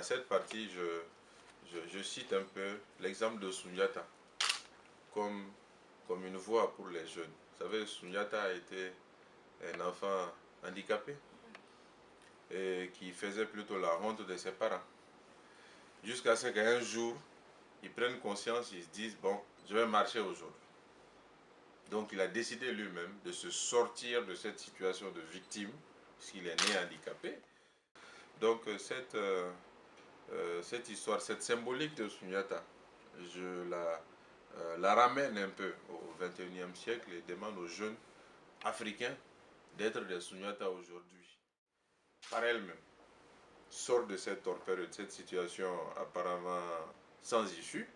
dans cette partie, je cite un peu l'exemple de Sundiata comme une voie pour les jeunes. Vous savez, Sundiata a été un enfant handicapé et qui faisait plutôt la honte de ses parents. Jusqu'à ce qu'un jour, ils prennent conscience, ils se disent, bon, je vais marcher aujourd'hui. Donc il a décidé lui-même de se sortir de cette situation de victime, puisqu'il est né handicapé. Donc cette histoire, cette symbolique de Sundiata, je la ramène un peu au XXIe siècle et demande aux jeunes africains d'être des Sundiata aujourd'hui, par elles-mêmes. Sort de cette torpeur et de cette situation apparemment sans issue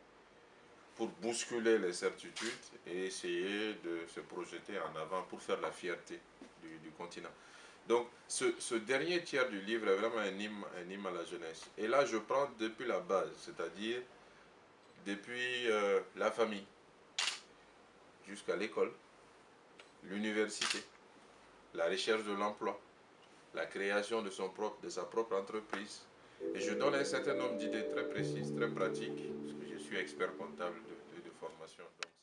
pour bousculer les certitudes et essayer de se projeter en avant pour faire la fierté du continent. Donc ce dernier tiers du livre est vraiment un hymne à la jeunesse. Et là je prends depuis la base, c'est-à-dire depuis la famille jusqu'à l'école, l'université, la recherche de l'emploi, la création de sa propre entreprise. Et je donne un certain nombre d'idées très précises, très pratiques, parce que je suis expert comptable de formation. Donc.